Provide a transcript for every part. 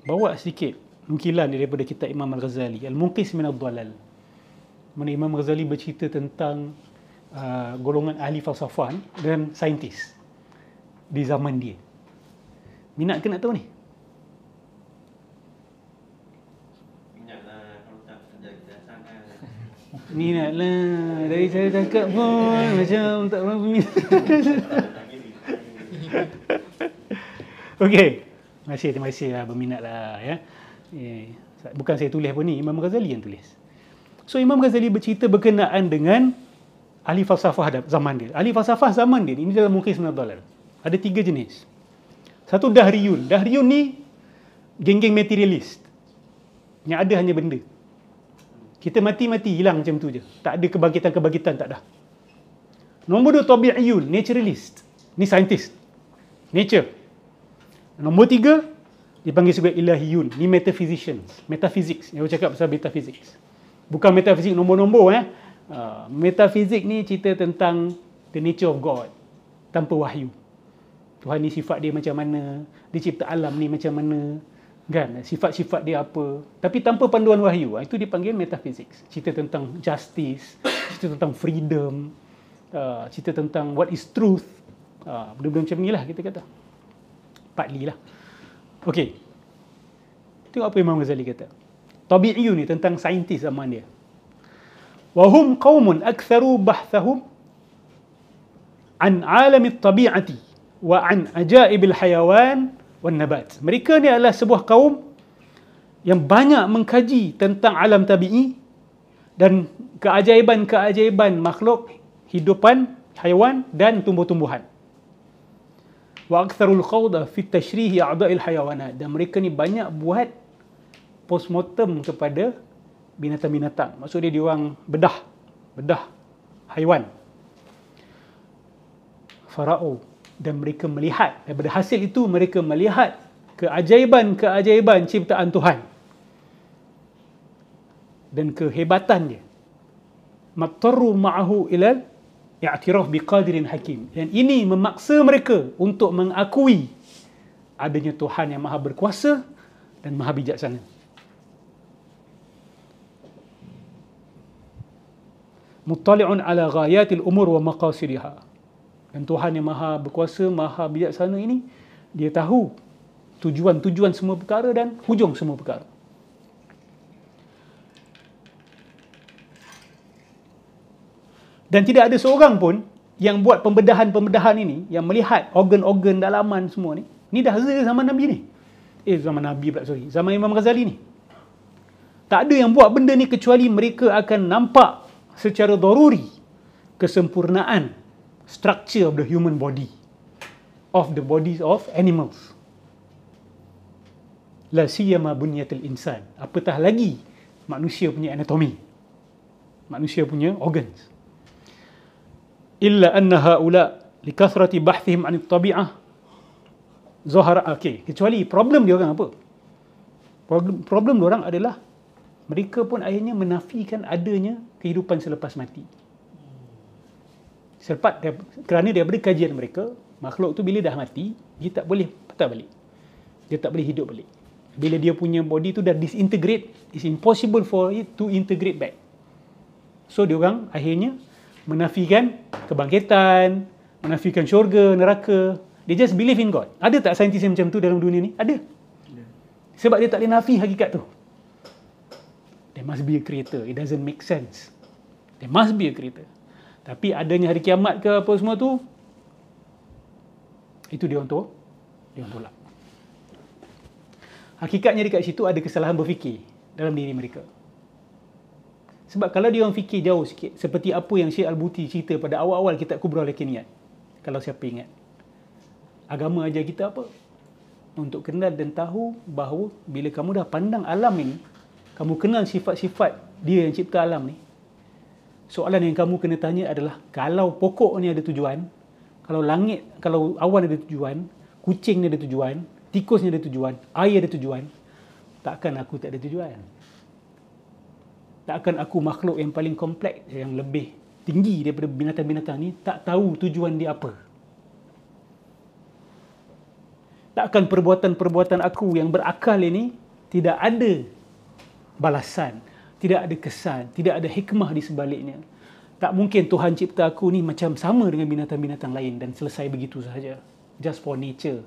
bawa sedikit nunkilan daripada kitab Imam Al-Ghazali, Al-Munqis min ad-Dhalal. Mana Imam Ghazali bercerita tentang golongan ahli falsafah dan saintis di zaman dia. Minat ke nak tahu ni? Minatlah, kalau tak kerja sangat. Minat lah. Dari saya cakap pun macam tak berapa minat. Okey. Terima kasih lah, berminat lah ya. Bukan saya tulis pun ni, Imam Ghazali yang tulis. So Imam Ghazali bercerita berkenaan dengan ahli falsafah zaman dia. Ahli falsafah zaman dia, ini dalam Munqis min ad-Dhalal. Ada 3 jenis. Satu Dahriyun. Dahriyun ni geng-geng materialist. Yang ada hanya benda. Kita mati-mati hilang macam tu je. Tak ada kebangkitan-kebangkitan, tak ada. Nombor 2 Tabi'iyun, naturalist. Ni scientist. Nature. Nombor 3 dipanggil sebagai ilahiyun. Ni metaphysicians. Metaphysics. Yang cakap pasal metaphysics. Bukan metafizik nombor-nombor metafizik ni cerita tentang the nature of God tanpa wahyu. Tuhan ni sifat dia macam mana, dia cipta alam ni macam mana, kan? Sifat-sifat dia apa, tapi tanpa panduan wahyu. Itu dipanggil metafizik. Cerita tentang justice, cerita tentang freedom, cerita tentang what is truth. Benda-benda macam ni lah kita kata. Partly lah. Okey. Tengok apa Imam Ghazali kata. Tabi'iyun ni tentang saintis zaman dia. Wahum qaumun aktharu bahthahum an alami tabi'ati wa an ajaibil hayawan wan nabat. Mereka ni adalah sebuah kaum yang banyak mengkaji tentang alam tabi'i dan keajaiban-keajaiban makhluk hidupan, haiwan dan tumbuh-tumbuhan. Wa aktsarul khawda fi tashrihi a'dha'il hayawanat. Dan mereka ni banyak buat postmortem kepada binatang-binatang. Maksud dia diorang bedah haiwan. Farao. Dan mereka melihat, daripada hasil itu mereka melihat keajaiban-keajaiban ciptaan Tuhan dan kehebatan dia. Mattaru ma'ahu ilal i'tiraf biqadirin hakim. Dan ini memaksa mereka untuk mengakui adanya Tuhan yang maha berkuasa dan maha bijaksana. Muttali'un ala ghayatil umur wa maqasidiha. Dan Tuhan yang maha berkuasa, maha bijaksana ini, dia tahu tujuan-tujuan semua perkara dan hujung semua perkara. Dan tidak ada seorang pun yang buat pembedahan-pembedahan ini, yang melihat organ-organ dalaman semua ni. Ni dah zaman Nabi ni. Zaman Imam Ghazali ni. Tak ada yang buat benda ni kecuali mereka akan nampak secara daruri kesempurnaan structure of the human body, of the bodies of animals. La siyama bunyatul insan. Apatah lagi manusia punya anatomi, manusia punya organs. Illa anna haula likathrati bahthihim an at-tabi'ah zahara. Kecuali problem dia orang apa? Problem dia orang adalah mereka pun akhirnya menafikan adanya kehidupan selepas mati. Kerana daripada kajian mereka, makhluk tu bila dah mati, dia tak boleh patah balik. Dia tak boleh hidup balik. Bila dia punya body tu dah disintegrate, it's impossible for it to integrate back. So dia orang akhirnya menafikan kebangkitan, menafikan syurga, neraka. They just believe in God. Ada tak saintis yang macam tu dalam dunia ni? Ada. Sebab dia tak boleh nafi hakikat tu. There must be a creator. It doesn't make sense. There must be a creator. Tapi adanya hari kiamat ke apa semua tu, itu dia untuk tolak. Hakikatnya dekat situ ada kesalahan berfikir dalam diri mereka. Sebab kalau dia orang fikir jauh sikit, seperti apa yang Syekh Al-Buti cerita pada awal-awal kitab Kubra Al-Yakiniyat. Kalau siapa ingat. Agama ajar kita apa? Untuk kenal dan tahu bahawa bila kamu dah pandang alam ini, kamu kenal sifat-sifat dia yang cipta alam ni, soalan yang kamu kena tanya adalah, kalau pokok ni ada tujuan, kalau langit, kalau awan ada tujuan, kucing ni ada tujuan, tikus ni ada tujuan, air ada tujuan, takkan aku tak ada tujuan? Takkan aku makhluk yang paling kompleks, yang lebih tinggi daripada binatang-binatang ni, tak tahu tujuan dia apa? Takkan perbuatan-perbuatan aku yang berakal ini tidak ada balasan, tidak ada kesan, tidak ada hikmah di sebaliknya. Tak mungkin Tuhan cipta aku ni macam sama dengan binatang-binatang lain dan selesai begitu sahaja. Just for nature.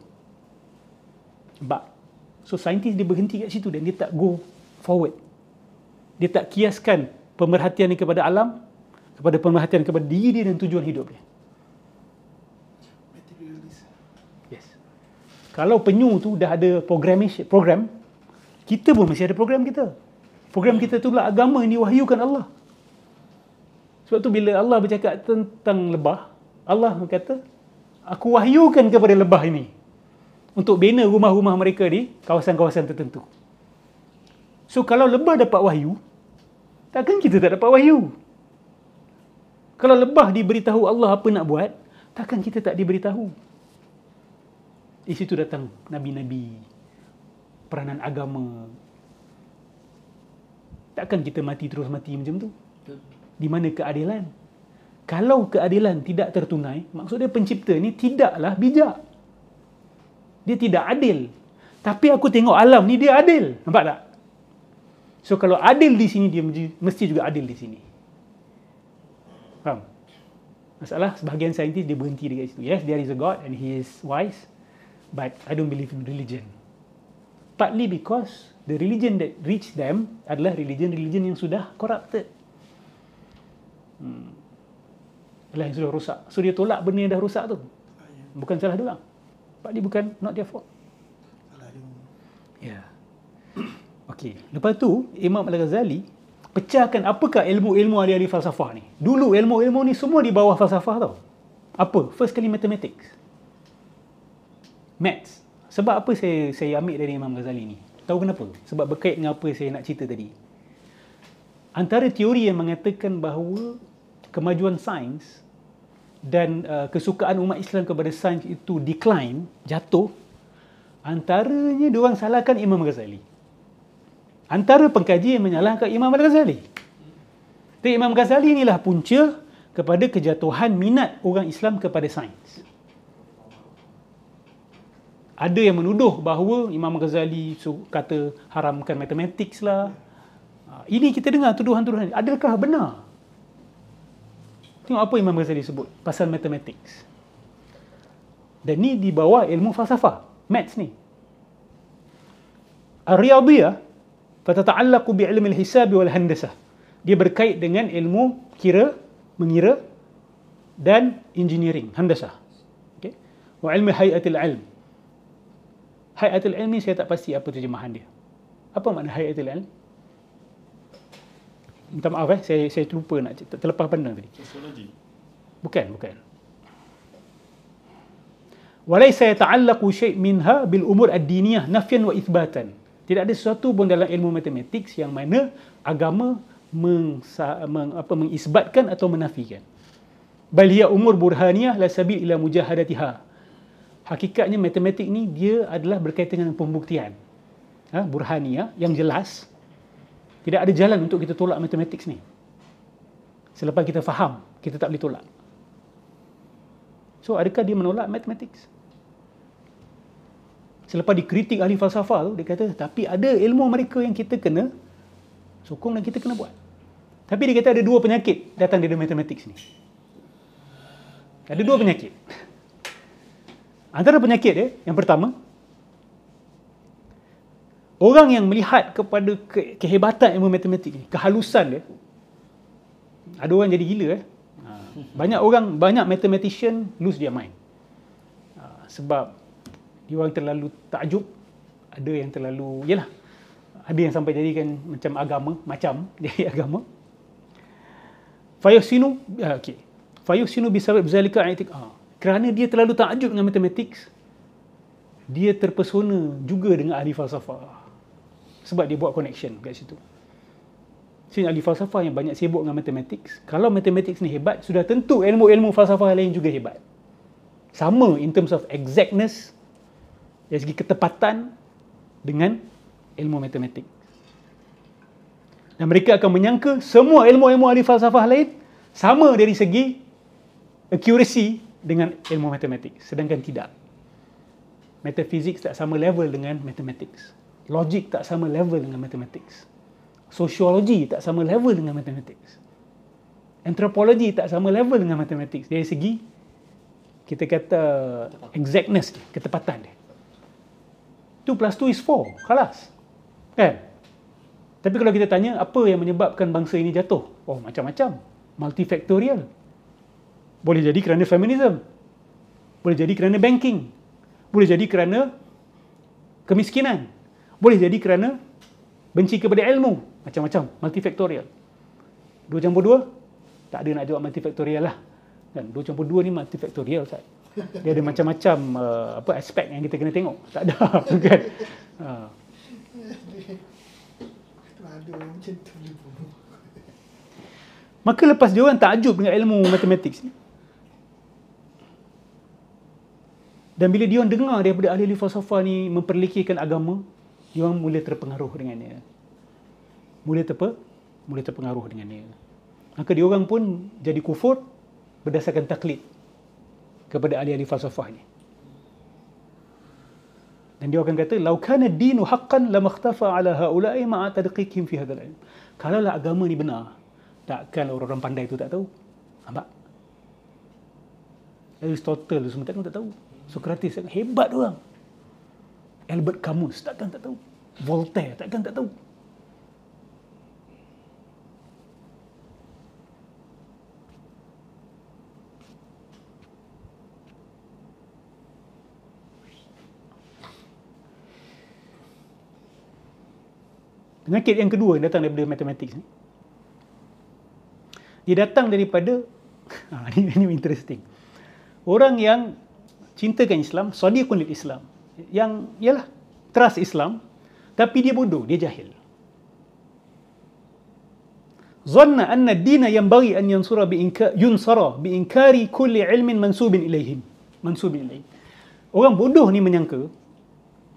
So saintis dia berhenti kat situ dan dia tak go forward. Dia tak kiaskan pemerhatian dia kepada alam, kepada pemerhatian kepada diri dia dan tujuan hidup dia. Yes. Kalau penyu tu dah ada program, kita pun masih ada program kita. Program kita tu lah agama yang diwahyukan Allah. Sebab tu bila Allah bercakap tentang lebah, Allah kata, aku wahyukan kepada lebah ini untuk bina rumah-rumah mereka di kawasan-kawasan tertentu. So kalau lebah dapat wahyu, takkan kita tak dapat wahyu? Kalau lebah diberitahu Allah apa nak buat, takkan kita tak diberitahu? Di situ datang nabi-nabi, peranan agama. Takkan kita mati terus mati macam tu? Di mana keadilan? Kalau keadilan tidak tertunai, maksudnya pencipta ni tidaklah bijak. Dia tidak adil. Tapi aku tengok alam ni dia adil. Nampak tak? So kalau adil di sini, dia mesti juga adil di sini. Faham? Masalah sebahagian saintis dia berhenti dekat situ. Yes, there is a God and he is wise, but I don't believe in religion. Partly because the religion that reached them adalah religion yang sudah corrupted. Adalah yang sudah rosak. So dia tolak benda yang dah rosak tu. Bukan salah dia orang. Partly bukan, not their fault. Ya. Okey, lepas tu Imam Al-Ghazali pecahkan apakah ilmu-ilmu ahli-ahli falsafah ni. Dulu ilmu-ilmu ni semua di bawah falsafah tau. Apa? First kali mathematics. Maths. Sebab apa saya ambil dari Imam Ghazali ni? Tahu kenapa? Sebab berkait dengan apa saya nak cerita tadi. Antara teori yang mengatakan bahawa kemajuan sains dan kesukaan umat Islam kepada sains itu decline, jatuh, antaranya diorang salahkan Imam Ghazali. Antara pengkaji yang menyalahkan Imam Al-Ghazali. Jadi Imam Ghazali inilah punca kepada kejatuhan minat orang Islam kepada sains. Ada yang menuduh bahawa Imam Ghazali kata haramkan mathematics lah. Ini kita dengar tuduhan-tuduhan. Adakah benar? Tengok apa Imam Ghazali sebut pasal mathematics. Dan ni di bawah ilmu falsafah, maths ni. Ar-Riyadhiyah fatata'allaqu bi'ilmi al-hisab wal handasah. Dia berkait dengan ilmu mengira dan engineering, handasah. Okey. Wa ilmi hayatil ilm. Hayatil ilm ni saya tak pasti apa terjemahan dia. Apa makna hayatil ilm? Minta maaf saya terlupa nak terlepas pandang tadi. Sosiologi. Bukan. Walaysa yata'allaqu syai' minha bil umur ad-diniyah nafyan wa ithbatan. Tidak ada sesuatu pun dalam ilmu matematik yang mana agama mengisbatkan atau menafikan. Bal hiya umur burhaniyah la sabil ila mujahadatiha. Hakikatnya matematik ni dia adalah berkaitan dengan pembuktian. Burhaniyah yang jelas. Tidak ada jalan untuk kita tolak matematik ni. Selepas kita faham, kita tak boleh tolak. So adakah dia menolak matematik? Selepas dikritik ahli falsafah tu, dia kata, tapi ada ilmu mereka yang kita kena sokong dan kita kena buat. Tapi dia kata ada dua penyakit datang dari matematik ni. Ada dua penyakit. Antara penyakit dia, yang pertama, orang yang melihat kepada kehebatan ilmu matematik ni, kehalusan dia, ada orang jadi gila. Banyak mathematician lose their mind. Sebab dia orang terlalu takjub, ada yang terlalu, ada yang sampai jadikan macam jadi agama. Fayusinu bisabab zalika kerana dia terlalu takjub dengan matematik, dia terpesona juga dengan ahli falsafah. Sebab dia buat connection kat situ. Sini ahli falsafah yang banyak sibuk dengan matematik, kalau matematik ni hebat, sudah tentu ilmu-ilmu falsafah lain juga hebat. Sama in terms of exactness, dari segi ketepatan dengan ilmu matematik. Dan mereka akan menyangka semua ilmu-ilmu ahli falsafah lain sama dari segi accuracy dengan ilmu matematik. Sedangkan tidak. Metaphysics tak sama level dengan mathematics. Logik tak sama level dengan mathematics. Sosiologi tak sama level dengan mathematics. Anthropology tak sama level dengan mathematics. Dari segi kita kata exactness dia, ketepatan dia. 2 plus 2 is 4. Khalas. Kan? Tapi kalau kita tanya apa yang menyebabkan bangsa ini jatuh? Oh, macam-macam. Multifactorial. Boleh jadi kerana feminism. Boleh jadi kerana banking. Boleh jadi kerana kemiskinan. Boleh jadi kerana benci kepada ilmu. Macam-macam. Multifactorial. 2 campur 2? Tak ada nak jawab multifactorial lah. Kan? 2 campur 2 ni multifactorial. Dia ada macam-macam aspek yang kita kena tengok. Tak ada. Kan? Ada orang macam tu. Maka lepas dia orang takjub dengan ilmu matematik ni, dan bila dia orang dengar daripada ahli-ahli falsafah ni memperlekehkan agama, dia orang mula terpengaruh dengannya. Mula terpengaruh dengannya. Maka dia orang pun jadi kufur berdasarkan taklid kepada ahli-ahli falsafah ni. Dan dia akan kata, "Lau kana ad-dinu haqqan lamakhtafa 'ala haula'i ma'a tadqiqihim fi hadzal ilm." Kalaulah agama ni benar, takkan orang-orang pandai tu tak tahu. Nampak? Aristotle semua takkan tak tahu. Socrates takkan hebat orang. Albert Camus takkan tak tahu. Voltaire takkan tak tahu. Penyakit yang kedua yang datang daripada matematik ni, dia datang daripada ini interesting. Orang yang cintakan Islam, sadiqun lil Islam, yang ialah trust Islam, tapi dia bodoh, dia jahil. Zanna anna ad-dina yanbaghi an yunsara bi inkari kulli ilmin mansubin ilaihim. Orang bodoh ni menyangka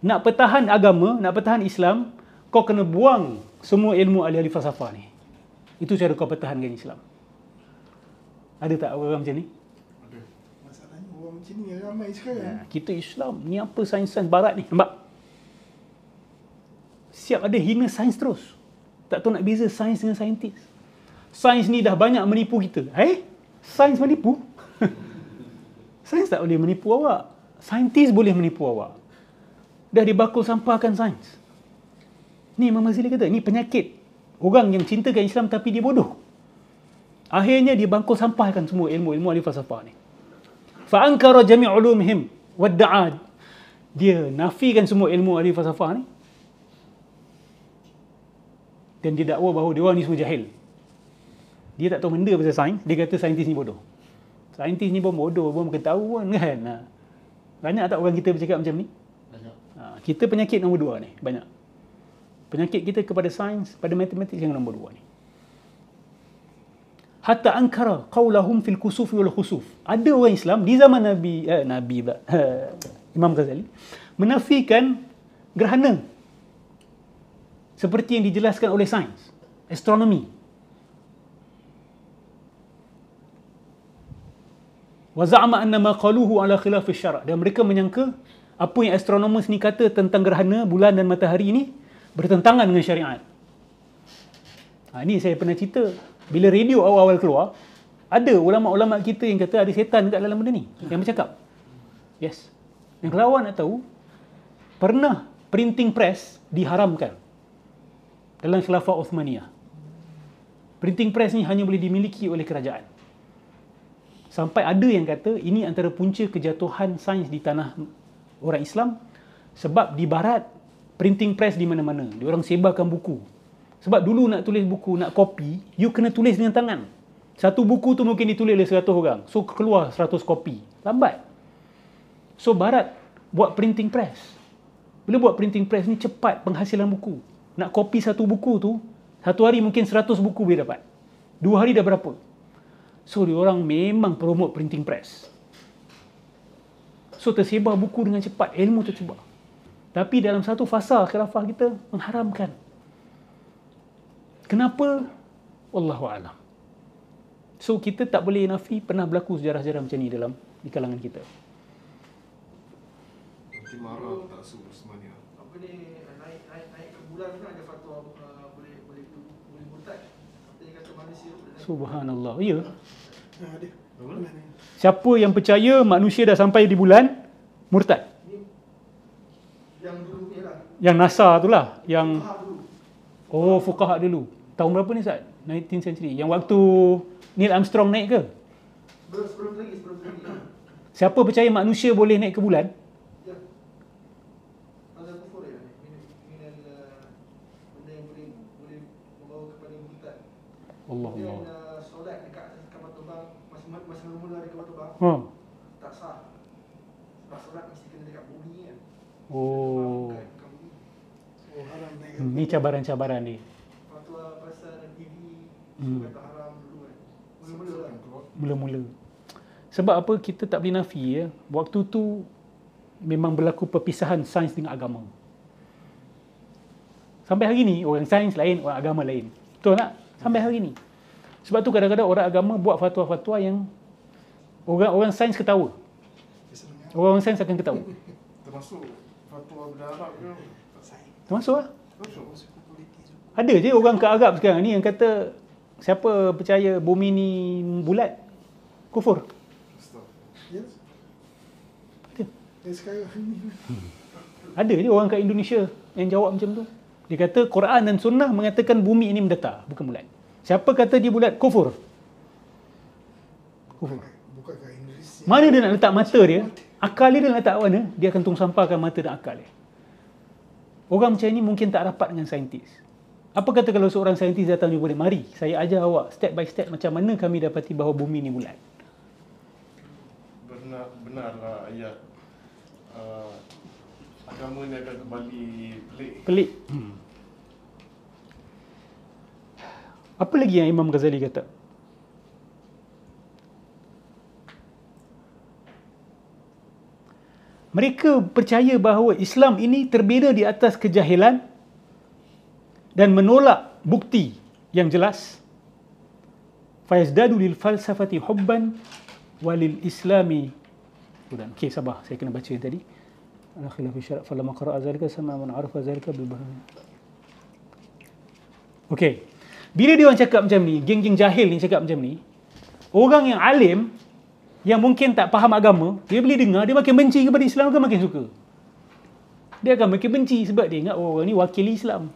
nak pertahan agama, nak pertahan Islam, kau kena buang semua ilmu ahli-ahli falsafah ni. Itu cara kau pertahankan Islam. Ada tak orang macam ni? Ada. Masalahnya orang macam ni yang ramai sekarang. Kita Islam, ni apa sains-sains barat ni? Nampak? Siap ada hina sains terus. Tak tahu nak beza sains dengan saintis. Sains ni dah banyak menipu kita. Sains menipu? Sains tak boleh menipu awak. Saintis boleh menipu awak. Dah dibakul sampahkan sains. Ni Imam Ghazali kata, ni penyakit orang yang cintakan Islam tapi dia bodoh. Akhirnya dia bangkul sampahkan semua ilmu-ilmu ahli falsafah ni. Fa ankara jami' ulumihim wadda'a, dia nafikan semua ilmu ahli falsafah ni, dan dia dakwa bahawa dia orang ni semua jahil. Dia tak tahu benda pasal sains, dia kata saintis ni bodoh. Saintis ni pun bodoh, pun bukan tahu pun kan. Banyak tak orang kita bercakap macam ni? Banyak. Kita penyakit nombor 2 ni, banyak. Penyakit kita kepada sains, pada matematik yang nombor 2 ni. Hatta ankara qawlahum fil kusufi wal khusuf. Ada orang Islam di zaman Imam Ghazali menafikan gerhana seperti yang dijelaskan oleh sains, astronomi. Wa za'ama anna ma qaluhu ala khilaf asy-syara', dan mereka menyangka apa yang astronomers ni kata tentang gerhana bulan dan matahari ni bertentangan dengan syariat. Ni saya pernah cerita, bila radio awal-awal keluar, ada ulama-ulama kita yang kata ada setan dekat dalam benda ni, yang bercakap. Yes. Yang kalau awak nak tahu, pernah printing press diharamkan dalam Khilafah Uthmaniyah. Printing press ni hanya boleh dimiliki oleh kerajaan. Sampai ada yang kata ini antara punca kejatuhan sains di tanah orang Islam, sebab di barat printing press di mana-mana. Diorang sebarkan buku. Sebab dulu nak tulis buku, nak copy, you kena tulis dengan tangan. Satu buku tu mungkin ditulis oleh 100 orang. So keluar 100 kopi. Lambat. So barat buat printing press. Bila buat printing press ni cepat penghasilan buku. Nak copy satu buku tu, satu hari mungkin 100 buku boleh dapat. 2 hari dah berapa? So diorang memang promote printing press. So tersebar buku dengan cepat, ilmu tersebar. Tapi dalam satu fasa khilafah kita mengharamkan. Kenapa? Wallahu a'lam. So kita tak boleh nafi pernah berlaku sejarah-sejarah macam ni di kalangan kita. Nanti marah tak suruh semuanya. Apa ni, naik ke bulan kan ada fatwa boleh murtad. Apa yang kata manusia boleh naik. Subhanallah. Ya. Ada. Apa? Siapa yang percaya manusia dah sampai di bulan, murtad. Ni yang dulu ni lah. Yang NASA tu lah. Yang, Dulu. fuqaha dulu. Tahun berapa ni Ustaz? 19th century. Yang waktu Neil Armstrong naik ke? Sebelum lagi. Siapa percaya manusia boleh naik ke bulan? Ya. Ada kufur ya. Minal benda yang boleh membawa kepada murtad. Allah. Kemudian solat dekat atas kapal terbang masa mula ada kapal terbang Ha. tak sah. Sebab solat mesti kena dekat bumi kan. Oh. Bukan bumi. Oh haram naik. Ni cabaran-cabaran ni. Fatwa pasal TV kata haram dulu kan. Mula-mula lah. Mula-mula. Sebab apa kita tak boleh nafi ya. Waktu tu memang berlaku perpisahan sains dengan agama. Sampai hari ni orang sains lain, orang agama lain. Betul tak? Sampai hari ni. Sebab tu kadang-kadang orang agama buat fatwa-fatwa yang orang sains ketawa. Orang sains akan ketawa. Termasuk fatwa berdarab ke? Termasuk lah. Masuk. Ada je orang ke Arab sekarang ni yang kata siapa percaya bumi ni bulat, kufur. Ya. Ada. Yang sekarang ni. Ada je orang kat Indonesia yang jawab macam tu. Dia kata Quran dan Sunnah mengatakan bumi ini mendatar, bukan bulat. Siapa kata dia bulat, kufur. Kufur. Bukan kat Indonesia. Mana dia nak letak mata dia? Akal dia nak letak mana? Dia akan tong sampahkan mata dan akal dia. Orang macam ni mungkin tak rapat dengan saintis. Apa kata kalau seorang saintis datang jumpa dia? Mari, saya ajar awak step by step macam mana kami dapati bahawa bumi ni bulat. Benarlah ayat agama ni akan kembali pelik. Pelik. Apa lagi yang Imam Ghazali kata? Mereka percaya bahawa Islam ini terbina di atas kejahilan dan menolak bukti yang jelas. Fayazdadu lil falsafati hubban walil islami. Okey, sabar. Saya kena baca yang tadi. Ala khilafi syara' falamma qara'a zalika sama man 'arafa zalika bil bahan. Okey. Bila dia orang cakap macam ni, geng-geng jahil ni cakap macam ni, orang yang alim yang mungkin tak faham agama, dia boleh dengar, dia makin benci kepada Islam ke makin suka? Dia akan makin benci sebab dia ingat orang ni wakili Islam.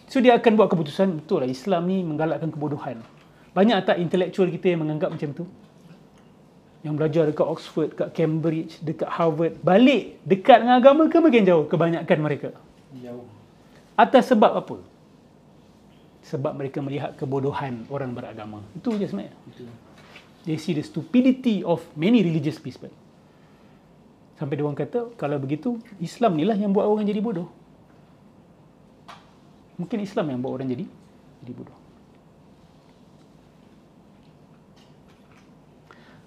So dia akan buat keputusan, betul lah Islam ni menggalakkan kebodohan. Banyak tak intelektual kita yang menganggap macam tu? Yang belajar dekat Oxford, dekat Cambridge, dekat Harvard, balik dekat dengan agama ke makin jauh? Kebanyakan mereka Jauh. atas sebab apa? Sebab mereka melihat kebodohan orang beragama. Itu je sebenarnya. They see the stupidity of many religious people. Sampai dia orang kata, kalau begitu, Islam ni lah yang buat orang jadi bodoh. Mungkin Islam yang buat orang jadi bodoh.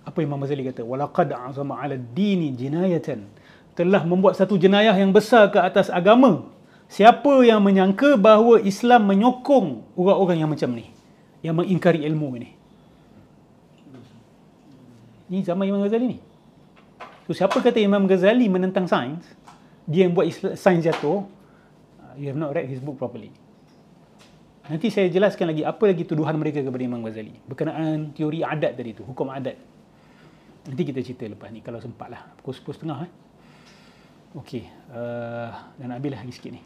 Apa Imam Ghazali kata? Walaqad azama 'ala ad-dini jinayatan. Telah membuat satu jenayah yang besar ke atas agama. Siapa yang menyangka bahawa Islam menyokong orang-orang yang macam ni, yang mengingkari ilmu ini. Ni zaman Imam Ghazali ni. So siapa kata Imam Ghazali menentang sains, dia yang buat sains jatuh, you have not read his book properly. Nanti saya jelaskan lagi apa lagi tuduhan mereka kepada Imam Ghazali berkenaan teori adat tadi tu, hukum adat. Nanti kita cerita lepas ni kalau sempat lah. Pukul 10.30 Okey, dan ambillah lagi sikit ni.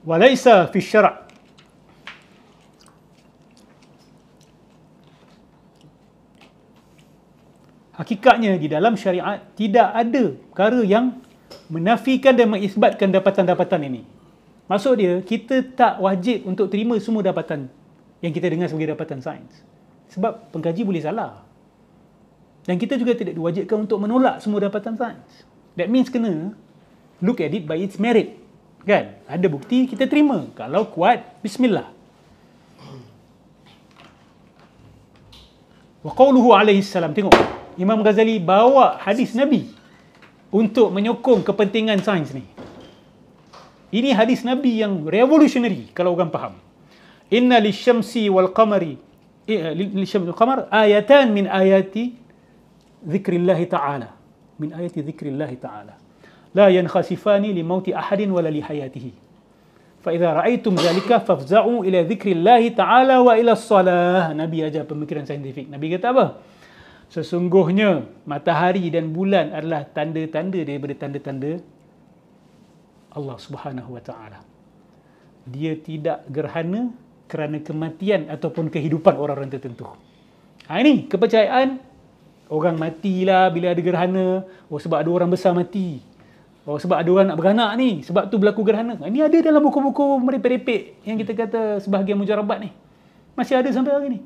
Walaysa fi syara' hakikatnya di dalam syariat tidak ada perkara yang menafikan dan mengisbatkan dapatan-dapatan ini. Maksud dia, kita tak wajib untuk terima semua dapatan yang kita dengar sebagai dapatan sains. Sebab pengkaji boleh salah. Dan kita juga tidak diwajibkan untuk menolak semua dapatan sains. That means kena look at it by its merit. Kan? Ada bukti, kita terima. Kalau kuat, bismillah. Wa qawluhu alaihi salam. Tengok. Imam Ghazali bawa hadis Nabi untuk menyokong kepentingan sains ni. Ini hadis Nabi yang revolutionary kalau orang faham. Inna lisyamsi wal qamari lisyamsi wal qamar ayatan min ayati dzikrillahi ta'ala. Min ayati dzikrillahi ta'ala. La yankhasifani li mauti ahadin wala li hayatihi. Fa idza ra'aitum dzalika fafza'u ila dzikrillahi ta'ala wa ila shalah. Nabi ajar pemikiran saintifik. Nabi kata apa? Sesungguhnya matahari dan bulan adalah tanda-tanda daripada tanda-tanda Allah Subhanahu wa taala. Dia tidak gerhana kerana kematian ataupun kehidupan orang-orang tertentu. Ini kepercayaan orang matilah bila ada gerhana. Oh, sebab ada orang besar mati. Oh, sebab ada orang nak beranak ni, sebab tu berlaku gerhana. Ini ada dalam buku-buku merepek-repek yang kita kata sebahagian mujarabat ni. Masih ada sampai hari ni.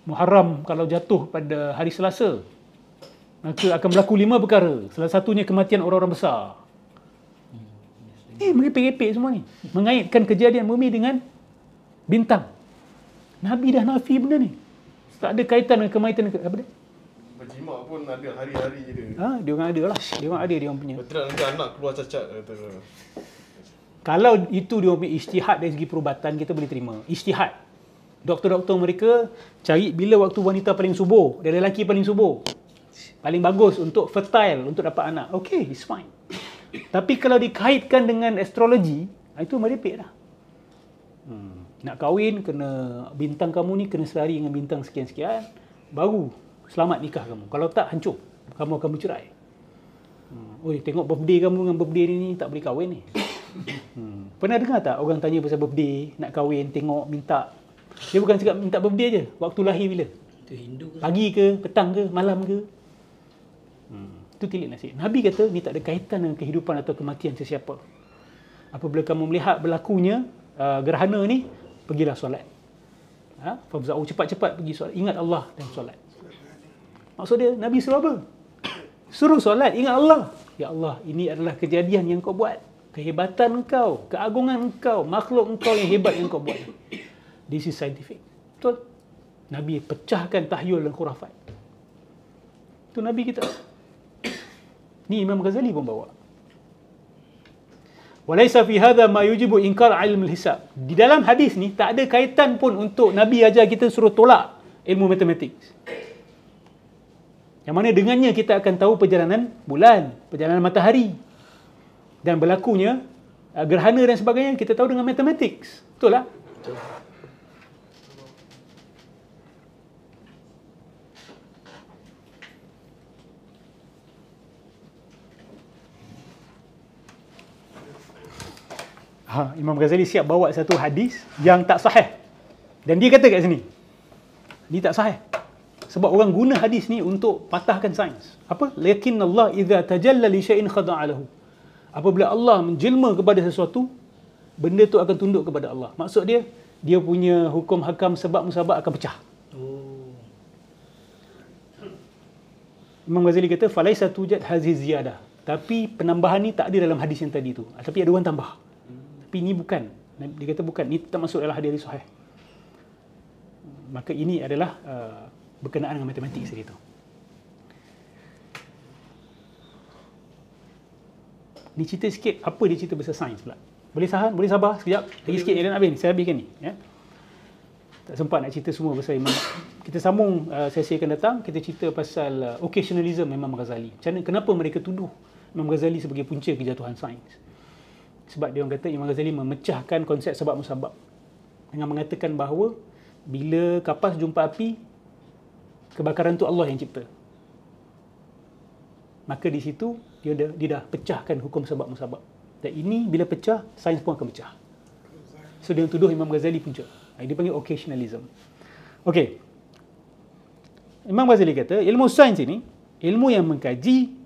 Muharram kalau jatuh pada hari Selasa, maka akan berlaku 5 perkara. Salah satunya kematian orang-orang besar. Merepek-repek semua ni. Mengaitkan kejadian bumi dengan bintang. Nabi dah nafi benda ni. Tak ada kaitan dengan kematian apa dia? Berjimat pun ada hari-hari je dia. Dia orang ada lah. Dia orang ada dia orang punya. Betul nanti anak keluar cacat kata. Kalau itu dia orang punya ijtihad dari segi perubatan, kita boleh terima. Ijtihad. Doktor-doktor mereka cari bila waktu wanita paling subur dan lelaki paling subur. Paling bagus untuk fertile, untuk dapat anak. Okay, it's fine. Tapi kalau dikaitkan dengan astrologi, itu merepek dah. Nak kahwin, kena bintang kamu ni kena selari dengan bintang sekian-sekian, baru selamat nikah kamu. Kalau tak, hancur. Kamu akan bercerai. Oi, tengok birthday kamu dengan birthday ni tak boleh kahwin ni. Pernah dengar tak orang tanya pasal birthday, nak kahwin, tengok, minta. Dia bukan cakap minta birthday je. Waktu lahir bila? Itu Hindu ke? Pagi ke, petang ke, malam ke? Itu tilik nasib. Nabi kata ni tak ada kaitan dengan kehidupan atau kematian sesiapa. Apabila kamu melihat berlakunya gerhana ni, pergilah solat. Fafza'u, cepat-cepat pergi solat. Ingat Allah dan solat. Maksud dia, Nabi suruh apa? Suruh solat, ingat Allah. Ya Allah, ini adalah kejadian yang kau buat. Kehebatan engkau, keagungan engkau, makhluk engkau yang hebat yang kau buat. This is scientific. Betul? Nabi pecahkan tahyul dan khurafat. Itu Nabi kita. Ni Imam Ghazali pun bawa. Walaysa fi hadha ma yujibu inkar ilmu al-hisab. Di dalam hadis ni tak ada kaitan pun untuk Nabi ajar kita suruh tolak ilmu matematik. Yang mana dengannya kita akan tahu perjalanan bulan, perjalanan matahari dan berlakunya gerhana dan sebagainya kita tahu dengan matematik. Betul tak? Betul. Imam Ghazali siap bawa satu hadis yang tak sahih. Dan dia kata kat sini, dia tak sahih. Sebab orang guna hadis ni untuk patahkan sains. Apa? Lakin Allah idza tajalla li syai'in khada'a lahu. Apabila Allah menjelma kepada sesuatu, benda tu akan tunduk kepada Allah. Maksud dia, dia punya hukum hakam sebab musabab akan pecah. Imam Ghazali kata falaisa tujad haziz ziyadah. Tapi penambahan ni tak ada dalam hadis yang tadi tu. Tapi ada orang tambah. Tapi ini bukan. Dia kata bukan. Ini tak masuk dalam hadis sahih. Maka ini adalah berkenaan dengan matematik tadi tu. Ni cerita sikit apa dia cerita pasal sains pula. Boleh sabar sekejap. Lagi sikit dan habis ni. Saya habiskan ni. Ya. Tak sempat nak cerita semua pasal Imam. Kita sambung sesi akan datang. Kita cerita pasal occasionalism Imam Ghazali. Kenapa mereka tuduh Imam Ghazali sebagai punca kejatuhan sains. Sebab dia orang kata Imam Ghazali memecahkan konsep sebab musabab dengan mengatakan bahawa bila kapas jumpa api, kebakaran tu Allah yang cipta. Maka di situ dia dah pecahkan hukum sebab musabab. Dan ini bila pecah, sains pun akan pecah. So dia tuduh Imam Ghazali punca. Dia panggil occasionalism. Okey. Imam Ghazali kata ilmu sains ini ilmu yang mengkaji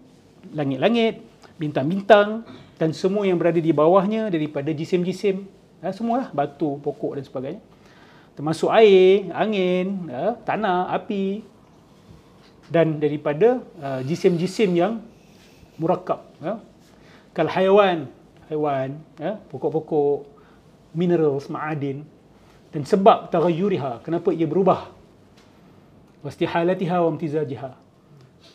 langit-langit, bintang-bintang dan semua yang berada di bawahnya daripada jisim-jisim, semualah, batu, pokok dan sebagainya. Termasuk air, angin, tanah, api dan daripada jisim-jisim yang murakkab, kal haiwan, pokok-pokok, minerals, ma'adin, dan sebab taghayyuriha, kenapa ia berubah, wastihalatiha wa imtizajiha,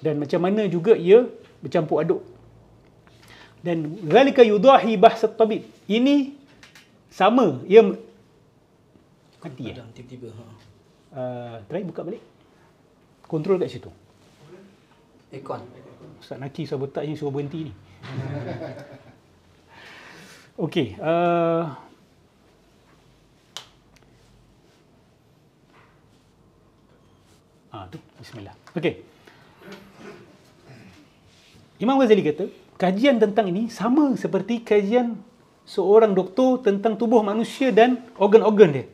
dan macam mana juga ia bercampur aduk. Dan zalika yudahi bahs at-tabib. Ini sama, ia mati ya. Tiba-tiba. Try buka balik. Kontrol kat situ. Aircon. Ustaz Naki sabotajnya suruh berhenti ni. Okey, tu bismillah. Okey. Imam Ghazali kata, kajian tentang ini sama seperti kajian seorang doktor tentang tubuh manusia dan organ-organ dia.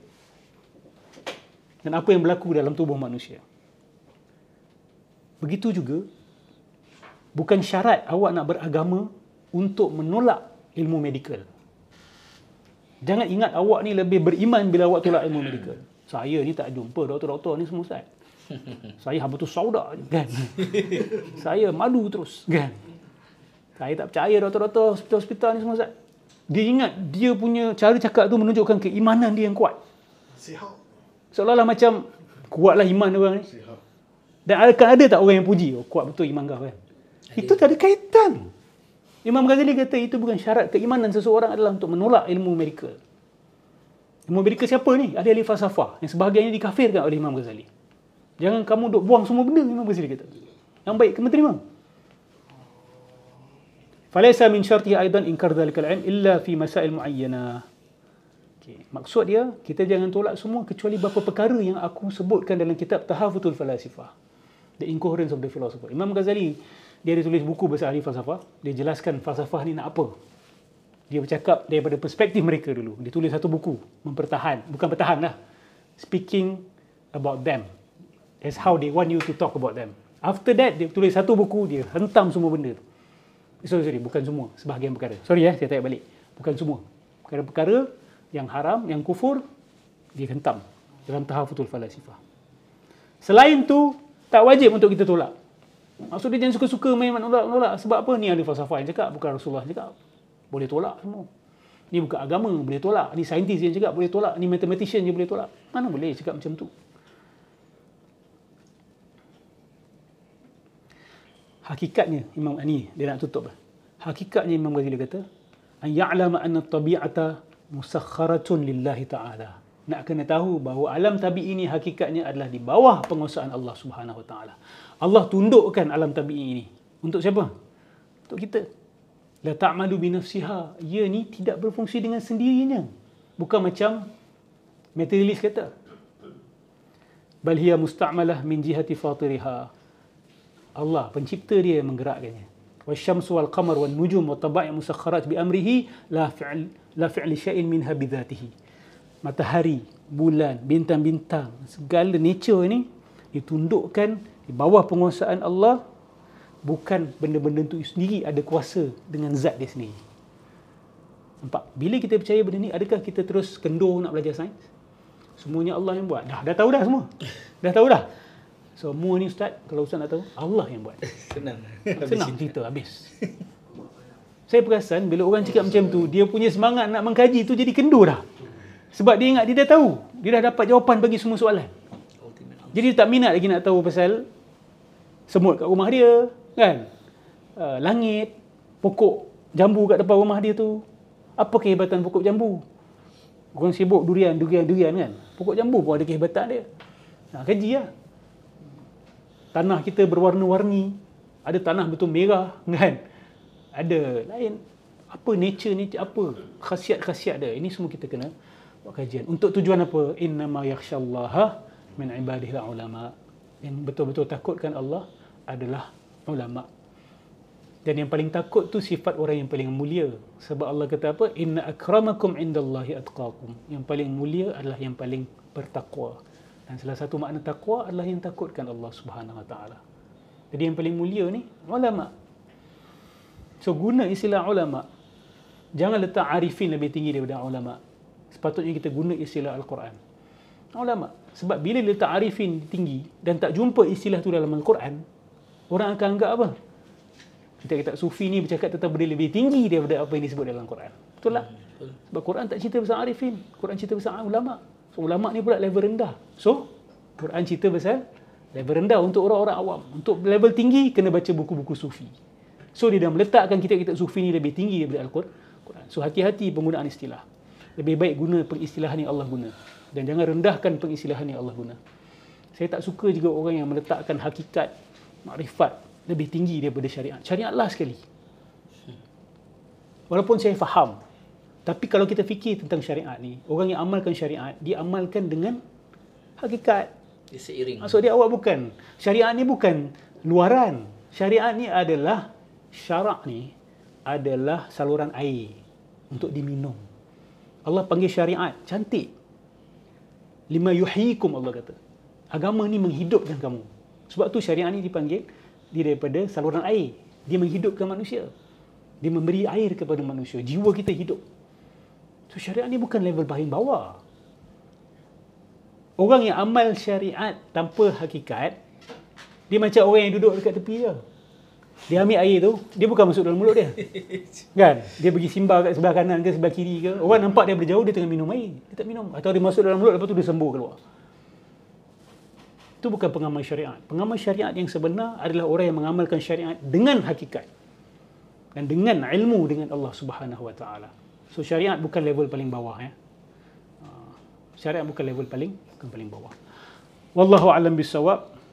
Dan apa yang berlaku dalam tubuh manusia. Begitu juga, bukan syarat awak nak beragama untuk menolak ilmu medikal. Jangan ingat awak ni lebih beriman bila awak tolak ilmu medikal. Saya ni tak jumpa doktor-doktor ni semua Ustaz. Saya habatus sauda je, kan. Saya malu terus, kan. Saya tak percaya doktor-doktor hospital-hospital ni semua Ustaz. Dia ingat dia punya cara cakap tu menunjukkan keimanan dia yang kuat. Sihat. Seolah-olah macam kuatlah iman orang ni. Sihat. Dan akan ada tak orang yang puji, oh kuat betul iman kau, kan. Itu tak ada kaitan. Imam Ghazali kata itu bukan syarat keimanan seseorang adalah untuk menolak ilmu medikal. Ilmu medikal siapa ni? Ahli-ahli falsafah yang sebahagiannya dikafirkan oleh Imam Ghazali. Jangan kamu duk buang semua benda, Imam Ghazali kata. Yang baik kena terima. Falaysa min syartihi aidan inkar dhalikal ilm illa fi masail muayyanah. Okay. Maksud dia, kita jangan tolak semua kecuali beberapa perkara yang aku sebutkan dalam kitab Tahafutul Falasifah. The Incoherence of the Philosopher. Imam Ghazali, dia ada tulis buku bahasa ahli falsafah. Dia jelaskan falsafah ni nak apa. Dia bercakap daripada perspektif mereka dulu. Dia tulis satu buku, bukan pertahan lah. Speaking about them. As how they want you to talk about them. After that, dia tulis satu buku, dia hentam semua benda tu. Sorry, bukan semua. Sebahagian perkara. Sorry saya tarik balik. Bukan semua. Perkara-perkara yang haram, yang kufur, dia hentam dalam Tahafutul Falasifah. Selain tu, tak wajib untuk kita tolak. Maksud dia jangan suka-suka main nolak. Sebab apa? Ni ahli falsafah yang cakap, bukan Rasulullah yang cakap. Boleh tolak semua. Ni bukan agama, boleh tolak. Ni saintis yang cakap, boleh tolak. Ni mathematician je boleh tolak. Mana boleh cakap macam tu? Hakikatnya, Imam ni dia nak tutup. Hakikatnya Imam Ghazali kata, an ya'lama anna at-tabi'ata musakharatun lillahi ta'ala. Nak kena tahu bahawa alam tabi'i ini hakikatnya adalah di bawah penguasaan Allah Subhanahu Wa Taala. Allah tundukkan alam tabi'i ini. Untuk siapa? Untuk kita. La ta'malu bi nafsiha. Ia ni tidak berfungsi dengan sendirinya. Bukan macam materialis kata. Bal hiya musta'malah min jihati fatiriha. Allah pencipta dia yang menggerakkannya. Wasyamsu wal qamar wan nujum wa tabai' musakharat bi amrihi la fi'li syai'in minha bi dhatihi. Matahari, bulan, bintang-bintang, segala nature ni ditundukkan di bawah penguasaan Allah. Bukan benda-benda tu sendiri ada kuasa dengan zat dia sendiri. Nampak? Bila kita percaya benda ni, adakah kita terus kendur nak belajar sains? Semuanya Allah yang buat. Dah tahu dah semua. Dah tahu dah. Semua ni Ustaz, kalau Ustaz nak tahu, Allah yang buat. Senang cerita, habis. Saya perasan bila orang cakap macam tu, dia punya semangat nak mengkaji tu jadi kendur dah. Sebab dia ingat dia dah tahu. Dia dah dapat jawapan bagi semua soalan. Jadi dia tak minat lagi nak tahu pasal semut kat rumah dia, kan? Langit, pokok jambu kat depan rumah dia tu. Apa kehebatan pokok jambu? Orang sibuk durian kan? Pokok jambu pun ada kehebatan dia. Kaji lah. Tanah kita berwarna-warni. Ada tanah betul merah, kan? Ada lain. Apa nature ni, apa khasiat-khasiat dia. Ini semua kita kena buat kajian. Untuk tujuan apa? Innama yakhshallaha min ibadihi ulama. Yang betul-betul takutkan Allah adalah ulama. Dan yang paling takut tu sifat orang yang paling mulia. Sebab Allah kata apa? Inna akramakum indallahi atqakum. Yang paling mulia adalah yang paling bertakwa. Dan salah satu makna takwa adalah yang takutkan Allah Subhanahu Wa Taala. Jadi yang paling mulia ni ulama. So guna istilah ulama. Jangan letak arifin lebih tinggi daripada ulama. Sepatutnya kita guna istilah Al-Quran. Ulama. Sebab bila letak arifin tinggi dan tak jumpa istilah tu dalam Al-Quran, orang akan anggap apa? Kita kata sufi ni bercakap tentang benda lebih tinggi daripada apa yang disebut dalam Quran. Betul tak? Sebab Quran tak cerita pasal arifin. Quran cerita pasal ulama. So ulama ni pula level rendah. So Quran cerita pasal level rendah untuk orang-orang awam. Untuk level tinggi kena baca buku-buku sufi. So dia dah meletakkan kitab-kitab sufi ni lebih tinggi daripada Al-Quran. So hati-hati penggunaan istilah. Lebih baik guna pengistilahan yang Allah guna. Dan jangan rendahkan pengistilahan yang Allah guna. Saya tak suka juga orang yang meletakkan hakikat makrifat lebih tinggi daripada syariat. Syariat lah sekali. Walaupun saya faham, tapi kalau kita fikir tentang syariat ni, orang yang amalkan syariat, dia amalkan dengan hakikat. Dia seiring. Maksud dia awak bukan. Syariat ni bukan luaran. Syariat ni adalah, syarak ni adalah saluran air untuk diminum. Allah panggil syariat, cantik. Lima yuhyikum, Allah kata. Agama ni menghidupkan kamu. Sebab tu syariat ni dipanggil dia daripada saluran air. Dia menghidupkan manusia. Dia memberi air kepada manusia. Jiwa kita hidup. So syariat ni bukan level paling bawah. Orang yang amal syariat tanpa hakikat, dia macam orang yang duduk dekat tepi je. Dia ambil air tu, dia bukan masuk dalam mulut dia. Kan? Dia pergi simbah kat sebelah kanan ke sebelah kiri ke. Orang nampak dia berjauh, dia tengah minum air. Dia tak minum. Atau dia masuk dalam mulut, lepas tu dia sembur keluar. Itu bukan pengamal syariat. Pengamal syariat yang sebenar adalah orang yang mengamalkan syariat dengan hakikat. Dan dengan ilmu dengan Allah Subhanahu Wa Taala. So syariat bukan level paling bawah ya. Syariat bukan level paling bawah. Wallahu a'lam bissawab.